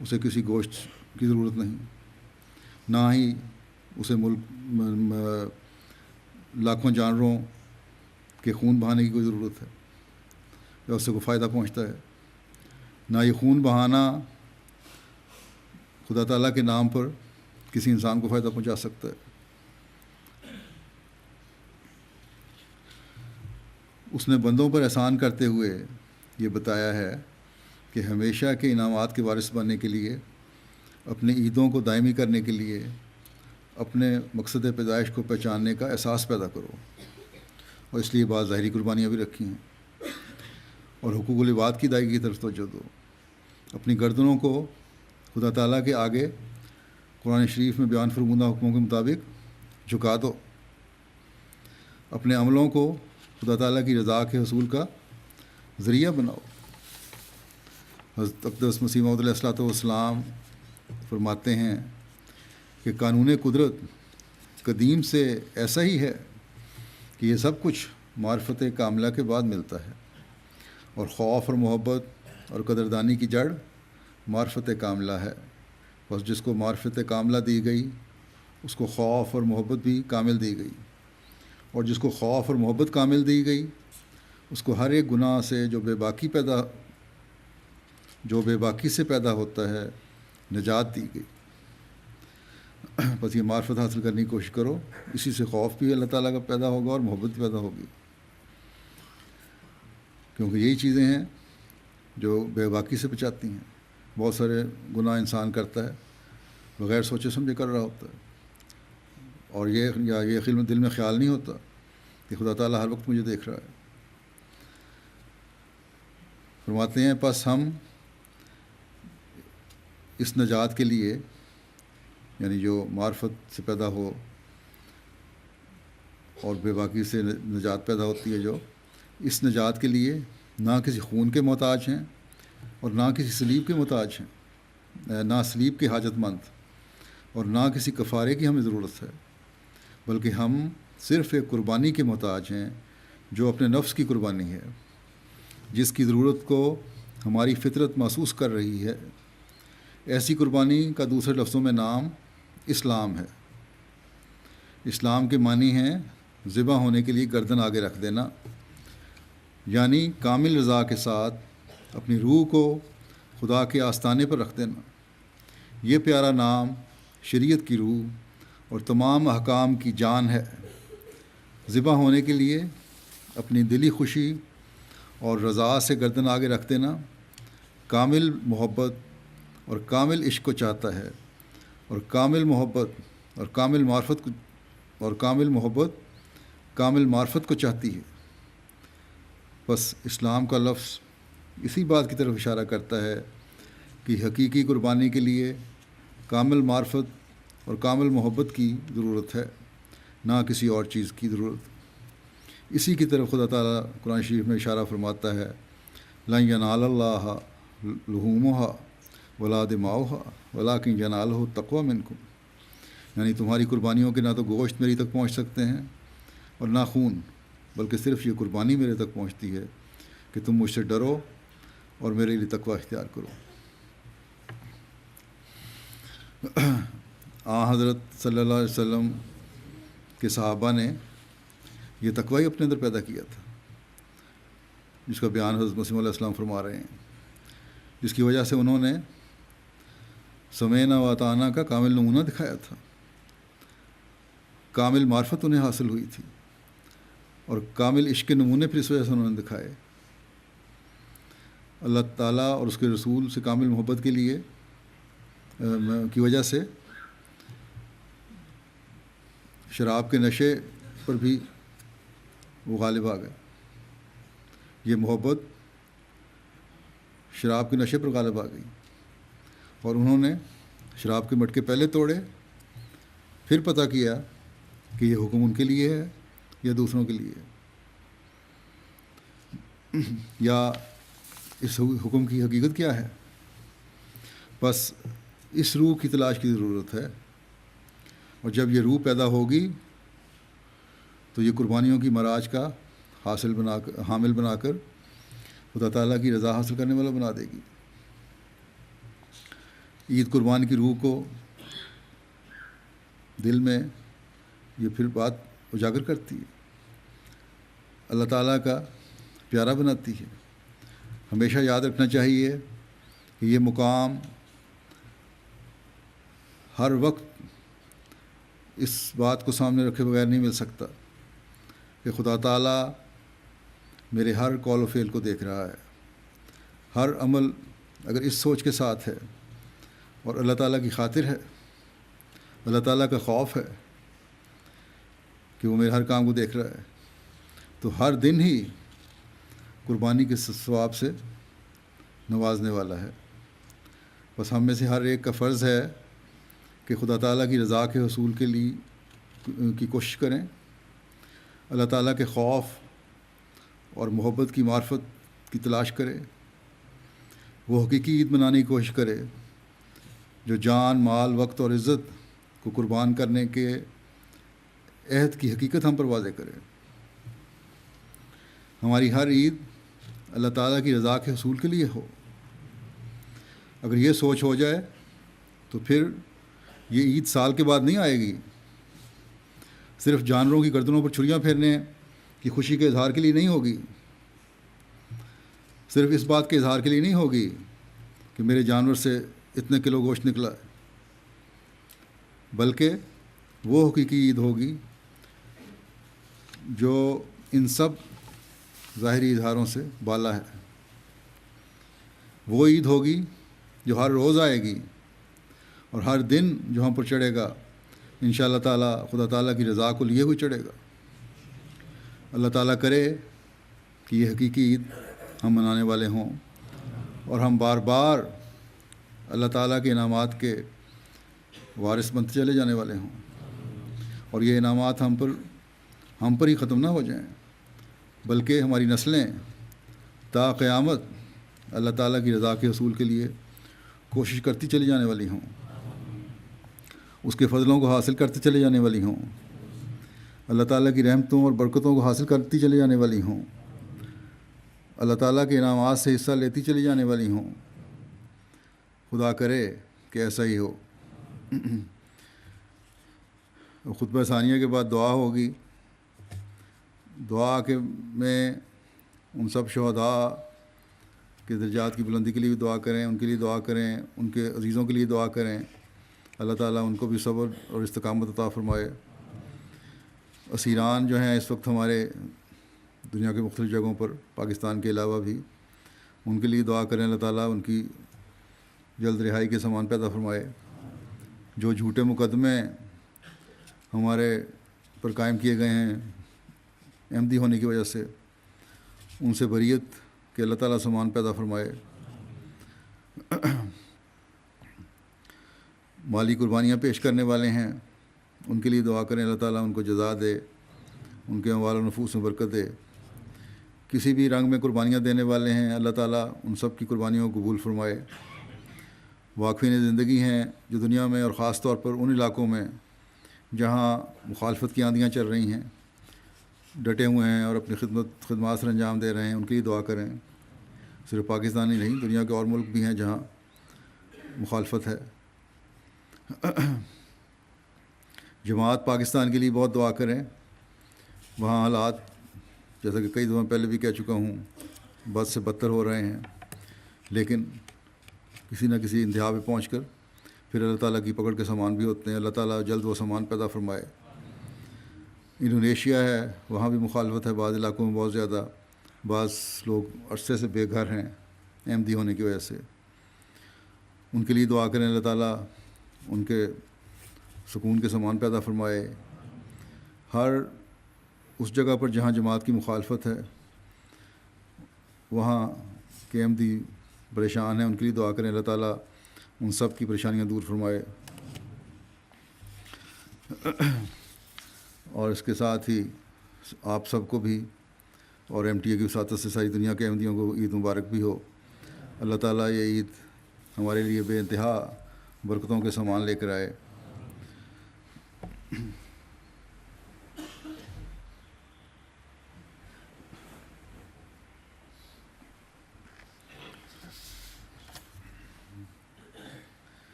اسے کسی گوشت کی ضرورت نہیں، نہ ہی اسے لاکھوں جانوروں کے خون بہانے کی کوئی ضرورت ہے یا اس سے کوئی فائدہ پہنچتا ہے. نہ یہ خون بہانا خدا تعالیٰ کے نام پر کسی انسان کو فائدہ پہنچا سکتا ہے. اس نے بندوں پر احسان کرتے ہوئے یہ بتایا ہے کہ ہمیشہ کے انعامات کے وارث بننے کے لیے، اپنے عیدوں کو دائمی کرنے کے لیے اپنے مقصد پیدائش کو پہچاننے کا احساس پیدا کرو، اور اس لیے بعض ظاہری قربانیاں بھی رکھی ہیں. اور حقوق العباد کی ادائیگی کی طرف توجہ دو. اپنی گردنوں کو خدا تعالیٰ کے آگے قرآن شریف میں بیان فرمودہ حکموں کے مطابق جھکا دو. اپنے عملوں کو خدا تعالیٰ کی رضا کے حصول کا ذریعہ بناؤ. حضرت اقدس مسیح موعود علیہ الصلوۃ والسلام فرماتے ہیں کہ قانون قدرت قدیم سے ایسا ہی ہے کہ یہ سب کچھ معرفت کاملہ کے بعد ملتا ہے، اور خوف اور محبت اور قدردانی کی جڑ معرفت کاملہ ہے. بس جس کو معرفت کاملہ دی گئی اس کو خوف اور محبت بھی کامل دی گئی، اور جس کو خوف اور محبت کامل دی گئی اس کو ہر ایک گناہ سے جو بے باکی سے پیدا ہوتا ہے نجات دی گئی. بس یہ معرفت حاصل کرنے کی کوشش کرو، اسی سے خوف بھی اللہ تعالیٰ کا پیدا ہوگا اور محبت بھی پیدا ہوگی، کیونکہ یہی چیزیں ہیں جو بے باکی سے بچاتی ہیں. بہت سارے گناہ انسان کرتا ہے بغیر سوچے سمجھے کر رہا ہوتا ہے، اور یہ دل میں خیال نہیں ہوتا کہ خدا تعالیٰ ہر وقت مجھے دیکھ رہا ہے۔ فرماتے ہیں پس ہم اس نجات کے لیے، یعنی جو معرفت سے پیدا ہو اور بے باکی سے نجات پیدا ہوتی ہے، جو اس نجات کے لیے نہ کسی خون کے محتاج ہیں اور نہ کسی سلیب کے محتاج ہیں، نہ سلیب کے حاجت مند اور نہ کسی کفارے کی ہمیں ضرورت ہے، بلکہ ہم صرف ایک قربانی کے محتاج ہیں جو اپنے نفس کی قربانی ہے، جس کی ضرورت کو ہماری فطرت محسوس کر رہی ہے۔ ایسی قربانی کا دوسرے لفظوں میں نام اسلام ہے۔ اسلام کے معنی ہیں ذبح ہونے کے لیے گردن آگے رکھ دینا، یعنی کامل رضا کے ساتھ اپنی روح کو خدا کے آستانے پر رکھ دینا۔ یہ پیارا نام شریعت کی روح اور تمام احکام کی جان ہے۔ ذبح ہونے کے لیے اپنی دلی خوشی اور رضا سے گردن آگے رکھ دینا کامل محبت اور کامل عشق کو چاہتا ہے، اور کامل محبت اور کامل معرفت کو چاہتی ہے۔ بس اسلام کا لفظ اسی بات کی طرف اشارہ کرتا ہے کہ حقیقی قربانی کے لیے کامل معرفت اور کامل محبت کی ضرورت ہے، نہ کسی اور چیز کی ضرورت۔ اسی کی طرف خدا تعالیٰ قرآن شریف میں اشارہ فرماتا ہے، لن ینال اللہ لحومها ولا دماؤها ولکن ینالہ التقوی منکم، یعنی تمہاری قربانیوں کے نہ تو گوشت میری تک پہنچ سکتے ہیں اور نہ خون، بلکہ صرف یہ قربانی میرے تک پہنچتی ہے کہ تم مجھ سے ڈرو اور میرے لیے تقوی اختیار کرو۔ حضرت صلی اللہ علیہ وسلم کے صحابہ نے یہ تقوی اپنے اندر پیدا کیا تھا، جس کا بیان حضرت مسیح علیہ السلام فرما رہے ہیں، جس کی وجہ سے انہوں نے سمعنا و اطعنا کا کامل نمونہ دکھایا تھا۔ کامل معرفت انہیں حاصل ہوئی تھی اور کامل عشق کے نمونے پھر اس وجہ سے انہوں نے دکھائے۔ اللہ تعالیٰ اور اس کے رسول سے کامل محبت کے لیے کی وجہ سے شراب کے نشے پر بھی وہ غالب آ گئے۔ یہ محبت شراب کے نشے پر غالب آ گئی اور انہوں نے شراب کے مٹکے پہلے توڑے، پھر پتہ کیا کہ یہ حکم ان کے لیے ہے یا دوسروں کے لیے، یا اس حکم کی حقیقت کیا ہے۔ بس اس روح کی تلاش کی ضرورت ہے، اور جب یہ روح پیدا ہوگی تو یہ قربانیوں کی معراج کا حامل بنا کر خدا تعالیٰ کی رضا حاصل کرنے والا بنا دے گی۔ عید قربان کی روح کو دل میں یہ پھر بات اجاگر کرتی ہے، اللہ تعالیٰ کا پیارا بناتی ہے۔ ہمیشہ یاد رکھنا چاہیے کہ یہ مقام ہر وقت اس بات کو سامنے رکھے بغیر نہیں مل سکتا کہ خدا تعالیٰ میرے ہر قول و فعل کو دیکھ رہا ہے۔ ہر عمل اگر اس سوچ کے ساتھ ہے اور اللہ تعالیٰ کی خاطر ہے، اللہ تعالیٰ کا خوف ہے کہ وہ میرے ہر کام کو دیکھ رہا ہے، تو ہر دن ہی قربانی کے ثواب سے نوازنے والا ہے۔ بس ہم میں سے ہر ایک کا فرض ہے کہ خدا تعالیٰ کی رضا کے حصول کے لیے کی کوشش کریں، اللہ تعالیٰ کے خوف اور محبت کی معرفت کی تلاش کرے، وہ حقیقی عید منانے کی کوشش کرے جو جان، مال، وقت اور عزت کو قربان کرنے کے عہد کی حقیقت ہم پر واضح کرے۔ ہماری ہر عید اللہ تعالیٰ کی رضا کے حصول کے لیے ہو۔ اگر یہ سوچ ہو جائے تو پھر یہ عید سال کے بعد نہیں آئے گی، صرف جانوروں کی گردنوں پر چھریاں پھیرنے کی خوشی کے اظہار کے لیے نہیں ہوگی، صرف اس بات کے اظہار کے لیے نہیں ہوگی کہ میرے جانور سے اتنے کلو گوشت نکلا ہے، بلکہ وہ حقیقی عید ہوگی جو ان سب ظاہری اظہاروں سے بالا ہے۔ وہ عید ہوگی جو ہر روز آئے گی اور ہر دن جو ہم پر چڑھے گا انشاءاللہ تعالیٰ خدا تعالیٰ کی رضا کو لیے ہوئے چڑھے گا۔ اللہ تعالیٰ کرے کہ یہ حقیقی عید ہم منانے والے ہوں اور ہم بار بار اللہ تعالیٰ کے انعامات کے وارث بنتے چلے جانے والے ہوں، اور یہ انعامات ہم پر ہی ختم نہ ہو جائیں، بلکہ ہماری نسلیں تا قیامت اللہ تعالیٰ کی رضا کے حصول کے لیے کوشش کرتی چلی جانے والی ہوں، اس کے فضلوں کو حاصل کرتے چلے جانے والی ہوں، اللہ تعالیٰ کی رحمتوں اور برکتوں کو حاصل کرتی چلی جانے والی ہوں، اللہ تعالیٰ کے انعامات سے حصہ لیتی چلی جانے والی ہوں۔ خدا کرے کہ ایسا ہی ہو۔ خطبہ ثانیہ کے بعد دعا ہوگی۔ دعا کے میں ان سب شہداء کے درجات کی بلندی کے لیے بھی دعا کریں، ان کے لیے دعا کریں، ان کے عزیزوں کے لیے دعا کریں، اللہ تعالیٰ ان کو بھی صبر اور استقامت عطا فرمائے۔ اسیران جو ہیں اس وقت ہمارے دنیا کے مختلف جگہوں پر، پاکستان کے علاوہ بھی، ان کے لیے دعا کریں، اللہ تعالیٰ ان کی جلد رہائی کے سامان پیدا فرمائے۔ جو جھوٹے مقدمے ہمارے پر قائم کیے گئے ہیں احمدی ہونے کی وجہ سے، ان سے بریت کہ اللہ تعالیٰ سامان پیدا فرمائے۔ مالی قربانیاں پیش کرنے والے ہیں، ان کے لیے دعا کریں، اللہ تعالیٰ ان کو جزا دے، ان کے اموال و نفوس میں برکت دے۔ کسی بھی رنگ میں قربانیاں دینے والے ہیں، اللہ تعالیٰ ان سب کی قربانیوں کو قبول فرمائے۔ واقفین زندگی ہیں جو دنیا میں اور خاص طور پر ان علاقوں میں جہاں مخالفت کی آندیاں چل رہی ہیں، ڈٹے ہوئے ہیں اور اپنی خدمات سر انجام دے رہے ہیں، ان کے لیے دعا کریں۔ صرف پاکستان ہی نہیں، دنیا کے اور ملک بھی ہیں جہاں مخالفت ہے۔ جماعت پاکستان کے لیے بہت دعا کریں۔ وہاں حالات جیسا کہ کئی دفعہ پہلے بھی کہہ چکا ہوں بد سے بدتر ہو رہے ہیں، لیکن کسی نہ کسی انتہا پہ پہنچ کر پھر اللہ تعالیٰ کی پکڑ کے سامان بھی ہوتے ہیں۔ اللہ تعالیٰ جلد وہ سامان پیدا فرمائے۔ انڈونیشیا ہے، وہاں بھی مخالفت ہے، بعض علاقوں میں بہت زیادہ، بعض لوگ عرصے سے بے گھر ہیں احمدی ہونے کی وجہ سے، ان کے لیے دعا کریں، اللہ تعالیٰ ان کے سکون کے سامان پیدا فرمائے۔ ہر اس جگہ پر جہاں جماعت کی مخالفت ہے، وہاں کے احمدی پریشان ہیں، ان کے لیے دعا کریں، اللہ تعالیٰ ان سب کی پریشانیاں دور فرمائے۔ اور اس کے ساتھ ہی آپ سب کو بھی اور ایم ٹی اے کی وساطت سے ساری دنیا کے احمدیوں کو عید مبارک بھی ہو۔ اللہ تعالیٰ یہ عید ہمارے لیے بے انتہا برکتوں کے سامان لے کر آئے۔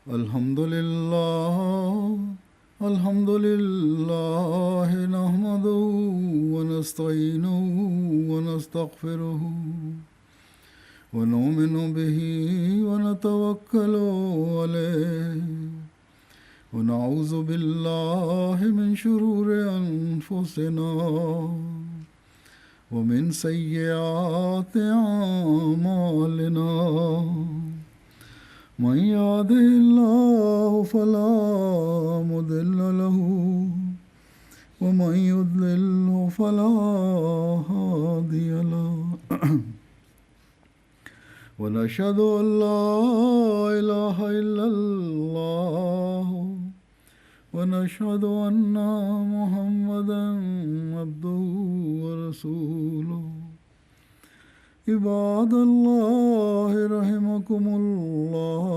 الحمد للہ نحمده ونستعینه ونستغفره ونؤمن به ونتوکل علیہ ونعوذ باللہ من شرور انفسنا ومن سیئات اعمالنا من يهده الله فلا مضل له ومن يضلل فلا هادي له ونشهد أن لا إله إلا الله ونشهد أن محمدا عبده ورسوله عباد اللہ رحمکم اللہ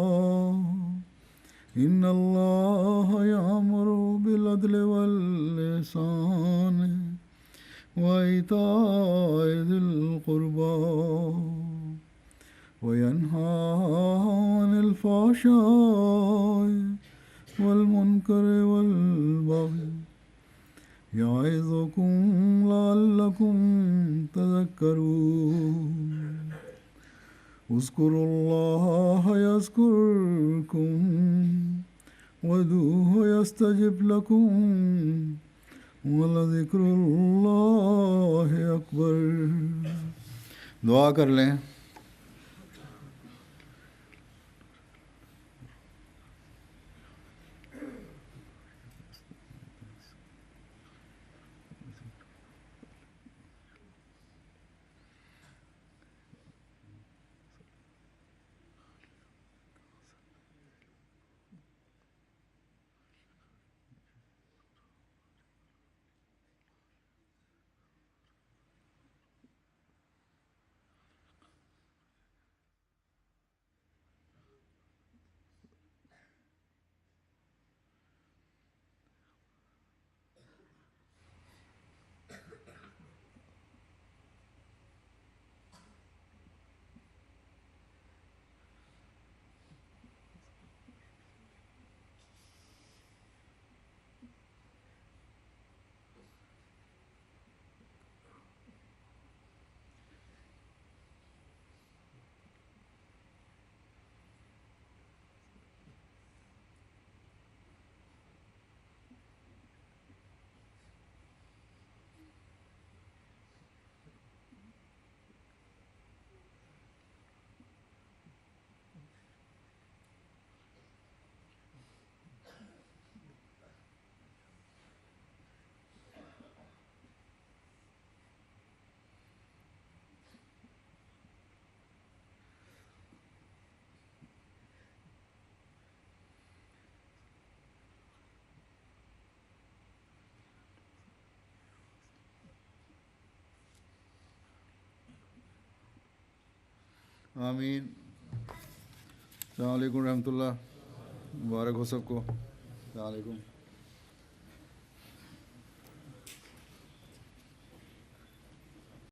ان اللہ یأمر بالعدل والإحسان وإیتاء ذی القربى وینہی عن الفحشاء والمنکر والبغی یعظکم لعلکم تذکرون اذکروا اللہ یذکرکم وادعوہ یستجب لکم ولذکر اللہ اکبر۔ دعا کر لیں۔ آمین. السلام علیکم رحمۃ اللہ. مبارک ہو سب کو. السلام علیکم.